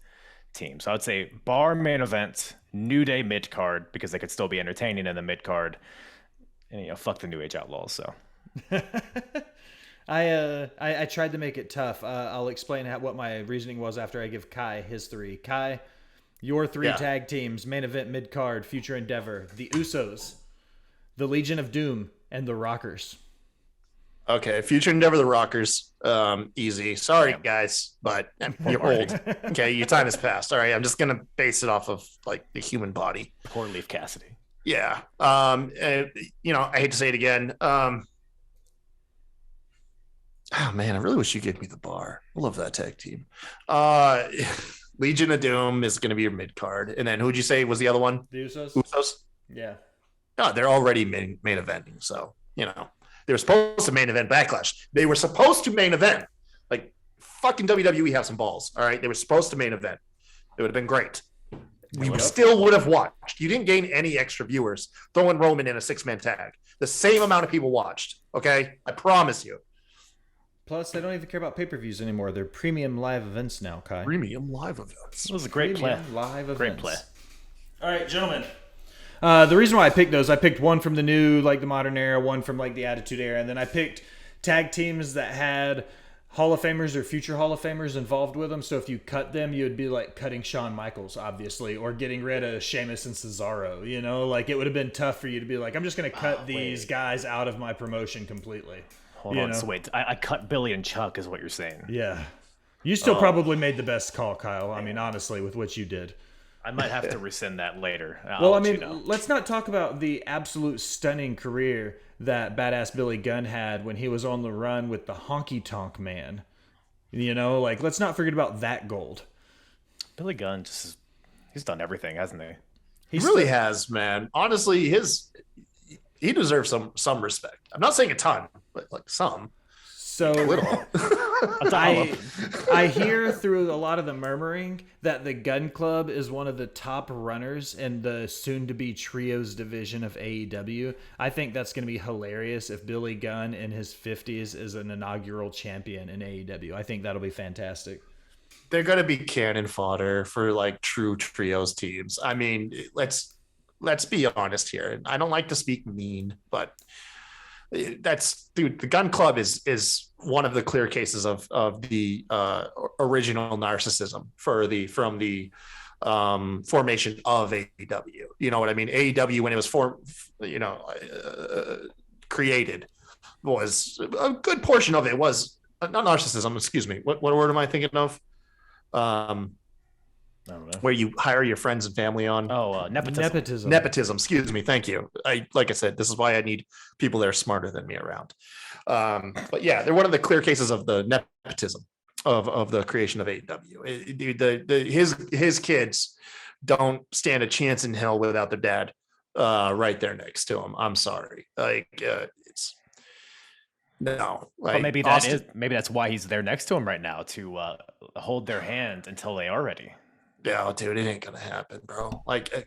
team. So I would say Bar main event, New Day mid-card, because they could still be entertaining in the mid-card. And, fuck the New Age Outlaws, so. I tried to make it tough. I'll explain what my reasoning was after I give Kai his 3. Kai, your 3 tag teams, main event, mid-card, future endeavor, the Usos, the Legion of Doom, and the Rockers. Okay, Future Endeavor, the Rockers. Easy. Sorry, guys, but you're old. Okay, your time has passed. All right, I'm just gonna base it off of like the human body. Poor Leaf Cassidy. Yeah. I hate to say it again. Oh man, I really wish you gave me the Bar. I love that tag team. Legion of Doom is gonna be your mid card, and then who'd you say was the other one? The Usos? Usos. Yeah. No, they're already main eventing, so they were supposed to main event Backlash. They were supposed to main event. Like, fucking WWE have some balls, all right? They were supposed to main event. It would have been great. We still would have watched. You didn't gain any extra viewers throwing Roman in a 6-man tag. The same amount of people watched, okay? I promise you. Plus, they don't even care about pay-per-views anymore. They're premium live events now, Kai. Premium live events. It was a great play. Premium live events. Great play. All right, gentlemen. The reason why I picked those, I picked one from the new, like the modern era, one from like the Attitude Era, and then I picked tag teams that had Hall of Famers or future Hall of Famers involved with them. So if you cut them, you would be like cutting Shawn Michaels, obviously, or getting rid of Sheamus and Cesaro. Like it would have been tough for you to be like, I'm just going to cut these guys out of my promotion completely. Hold on, so wait, I cut Billy and Chuck is what you're saying. Yeah. You still probably made the best call, Kyle. I mean, honestly, with what you did. I might have to rescind that later. Well, I mean, let's not talk about the absolute stunning career that Badass Billy Gunn had when he was on the run with the Honky Tonk Man. You know, like, let's not forget about that gold. Billy Gunn he's done everything, hasn't he? He really has, man. Honestly, he deserves some respect. I'm not saying a ton, but like some. So little. I hear through a lot of the murmuring that the Gun Club is one of the top runners in the soon-to-be trios division of AEW. I think that's going to be hilarious if Billy Gunn in his 50s is an inaugural champion in AEW. I think that'll be fantastic. They're going to be cannon fodder for like true trios teams. I mean, let's be honest here. I don't like to speak mean, but the Gun Club is one of the clear cases of the original narcissism from the formation of AEW. You know what I mean? AEW, when it was created, was a good portion of it was not narcissism. Excuse me. What word am I thinking of? I don't know. Where you hire your friends and family on. Nepotism. Nepotism. Excuse me. Thank you. Like I said, this is why I need people that are smarter than me around. But yeah, they're one of the clear cases of the nepotism of the creation of AEW. His kids don't stand a chance in hell without their dad right there next to him. I'm sorry. It's no. Like, but maybe that's why he's there next to him right now to hold their hand until they are ready. No, dude, it ain't gonna happen, bro. Like,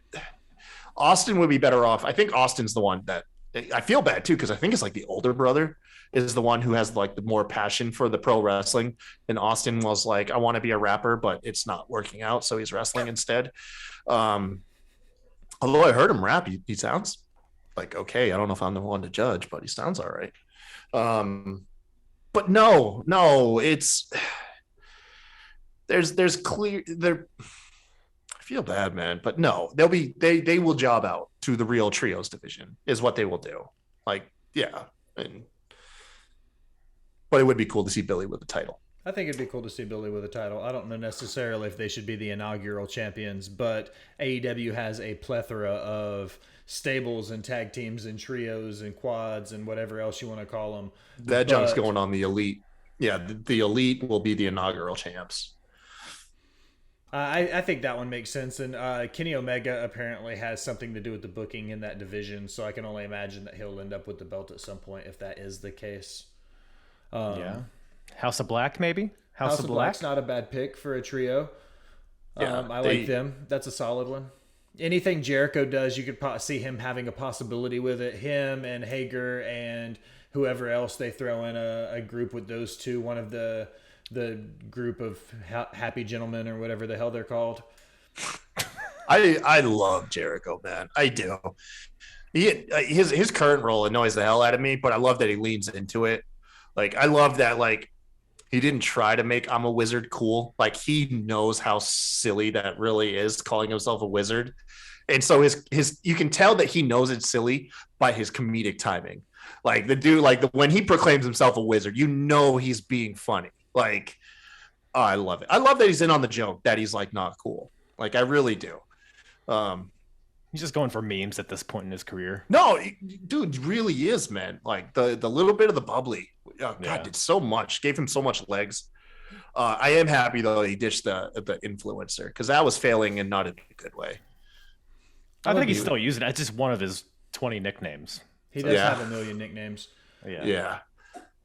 Austin would be better off. I think Austin's the one that I feel bad too, because I think it's like the older brother is the one who has like the more passion for the pro wrestling, and Austin was like, I want to be a rapper, but it's not working out, so he's wrestling instead. Although I heard him rap, he sounds like okay. I don't know if I'm the one to judge, but he sounds all right. But no, it's there's clear there. I feel bad, man, but no, they will job out to the real trios division is what they will do. Like, yeah. But it would be cool to see Billy with the title. I think it'd be cool to see Billy with a title. I don't know necessarily if they should be the inaugural champions, but AEW has a plethora of stables and tag teams and trios and quads and whatever else you want to call them. That junk's going on the Elite. Yeah, the Elite will be the inaugural champs. I think that one makes sense, and Kenny Omega apparently has something to do with the booking in that division, so I can only imagine that he'll end up with the belt at some point if that is the case. Yeah. House of Black, maybe? House of Black's not a bad pick for a trio. Yeah, I like them. That's a solid one. Anything Jericho does, you could see him having a possibility with it. Him and Hager and whoever else they throw in a group with those two, one of the group of happy gentlemen or whatever the hell they're called. I love Jericho, man. I do. His current role annoys the hell out of me, but I love that he leans into it. Like, I love that, like, he didn't try to make I'm a wizard cool. Like, he knows how silly that really is, calling himself a wizard. And so his you can tell that he knows it's silly by his comedic timing. Like, the dude, like, when he proclaims himself a wizard, you know he's being funny. Like, oh, I love it. I love that he's in on the joke, that he's, like, not cool. Like, I really do. He's just going for memes at this point in his career. No, dude, really is, man. Like, the little bit of the bubbly, God, did so much. Gave him so much legs. I am happy, though, he ditched the influencer, because that was failing and not in a good way. I think he's still using it. It's just one of his 20 nicknames. He does have a million nicknames. Yeah.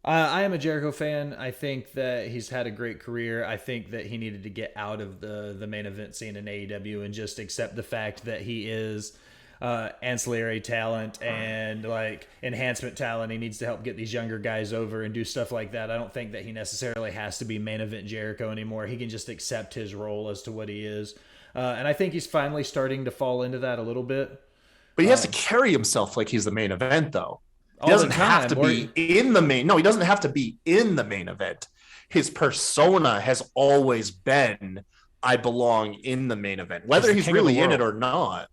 I am a Jericho fan. I think that he's had a great career. I think that he needed to get out of the main event scene in AEW and just accept the fact that he is ancillary talent and like enhancement talent. He needs to help get these younger guys over and do stuff like that. I don't think that he necessarily has to be main event Jericho anymore. He can just accept his role as to what he is. And I think he's finally starting to fall into that a little bit. But he has to carry himself like he's the main event, though. He doesn't have to be in the main. No, he doesn't have to be in the main event. His persona has always been, I belong in the main event, whether he's really in it or not.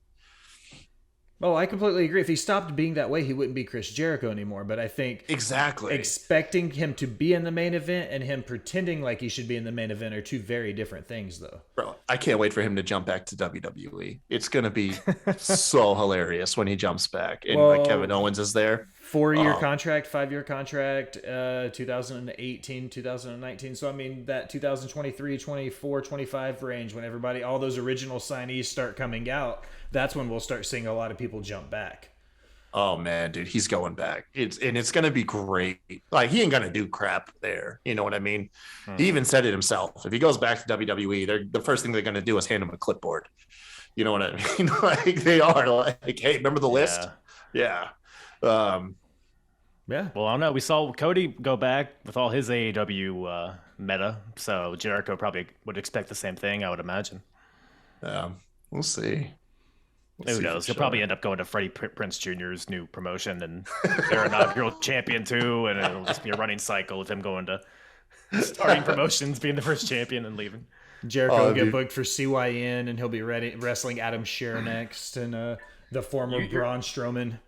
Oh, I completely agree. If he stopped being that way, he wouldn't be Chris Jericho anymore. But I think exactly expecting him to be in the main event and him pretending like he should be in the main event are two very different things, though. Bro, I can't wait for him to jump back to WWE. It's gonna be so hilarious when he jumps back and like Kevin Owens is there. 4-year contract, 5-year contract, 2018, 2019. So, I mean, that 2023, 24, 25 range, when all those original signees start coming out, that's when we'll start seeing a lot of people jump back. Oh, man, dude, he's going back. It's going to be great. Like, he ain't going to do crap there. You know what I mean? He even said it himself. If he goes back to WWE, the first thing they're going to do is hand him a clipboard. You know what I mean? Like, they are like, hey, remember the list? Yeah. Yeah. Well, I don't know. We saw Cody go back with all his AEW meta, so Jericho probably would expect the same thing, I would imagine. We'll see. Who knows? He'll probably end up going to Freddie Prinze Jr.'s new promotion, and they're an inaugural champion too, and it'll just be a running cycle of him going to starting promotions, being the first champion, and leaving. Jericho will get booked for CYN, and he'll be wrestling Adam Scherr next, and the former Braun Strowman.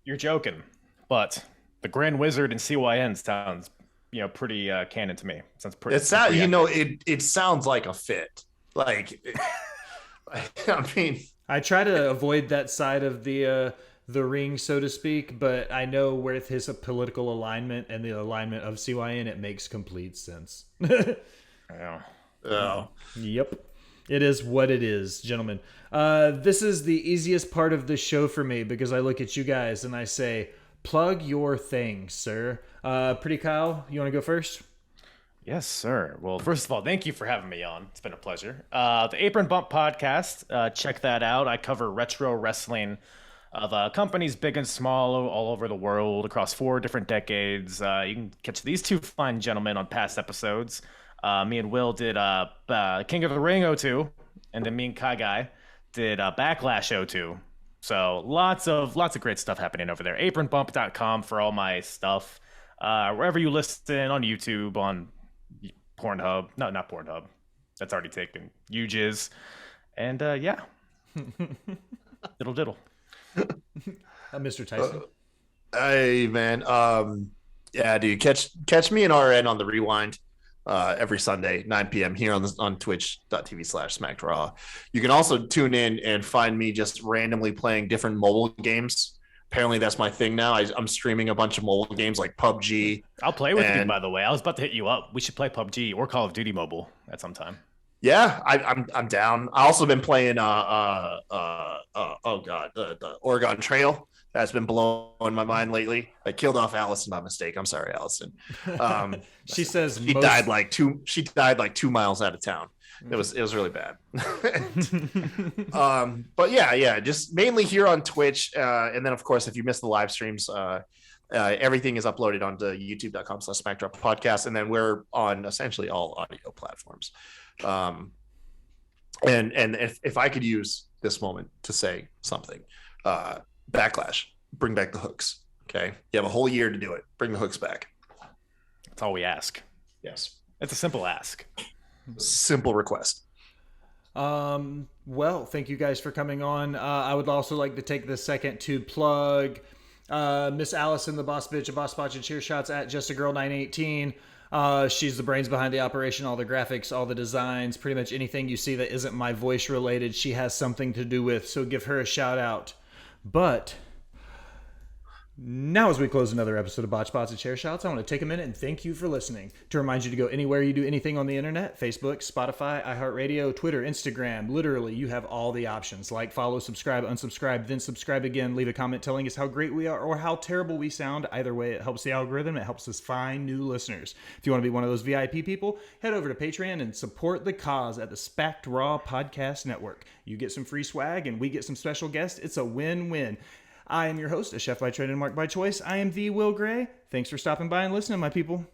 You're joking, but the Grand Wizard and CYN sounds, pretty canon to me. Sounds pretty. It sounds like a fit. Like, I mean, I try to avoid that side of the ring, so to speak, but I know with his political alignment and the alignment of CYN, it makes complete sense. Yeah. Oh. Yep. It is what it is, gentlemen. This is the easiest part of the show for me because I look at you guys and I say, plug your thing, sir. Pretty Kyle, you want to go first? Yes, sir. Well, first of all, thank you for having me on. It's been a pleasure. The Apron Bump Podcast, check that out. I cover retro wrestling of companies big and small all over the world across 4 different decades. You can catch these 2 fine gentlemen on past episodes. Me and Will did King of the Ring 02, and then me and Ky Guy did Backlash 02. So lots of great stuff happening over there. Apronbump.com for all my stuff. Wherever you listen, on YouTube, on Pornhub. No, not Pornhub. That's already taken. UJizz. And yeah. Diddle. Mr. Tyson. Hey, man. Yeah, dude. Catch me and RN on the Rewind every Sunday, 9 p.m. here on twitch.tv/SmackDraw. You can also tune in and find me just randomly playing different mobile games. Apparently that's my thing now. I'm streaming a bunch of mobile games like PUBG. I'll play with you, by the way. I was about to hit you up. We should play PUBG or Call of Duty Mobile at some time. Yeah, I'm down. I also been playing the Oregon Trail. That's been blowing my mind lately. I killed off Alison by mistake. I'm sorry, Alison. She says she died like 2 miles out of town. It was really bad. But yeah, just mainly here on Twitch. And then of course, if you missed the live streams, everything is uploaded onto youtube.com/SmackDrop Podcast. And then we're on essentially all audio platforms. And if I could use this moment to say something, Backlash, bring back the hooks. Okay. You have a whole year to do it. Bring the hooks back. That's all we ask. Yes. It's a simple ask. Simple request. Well, thank you guys for coming on. I would also like to take this second to plug Miss Alison, the boss bitch of Boss Botched and Cheer Shots at JustAGirl918. She's the brains behind the operation, all the graphics, all the designs, pretty much anything you see that isn't my voice related, she has something to do with. So give her a shout out. But now, as we close another episode of Botched Spots and Chair Shots, I want to take a minute and thank you for listening. To remind you to go anywhere you do anything on the internet, Facebook, Spotify, iHeartRadio, Twitter, Instagram. Literally, you have all the options. Like, follow, subscribe, unsubscribe, then subscribe again. Leave a comment telling us how great we are or how terrible we sound. Either way, it helps the algorithm. It helps us find new listeners. If you want to be one of those VIP people, head over to Patreon and support the cause at the Spacked Raw Podcast Network. You get some free swag and we get some special guests. It's a win-win. I am your host, a chef by trade and mark by choice. I am the Will Gray. Thanks for stopping by and listening, my people.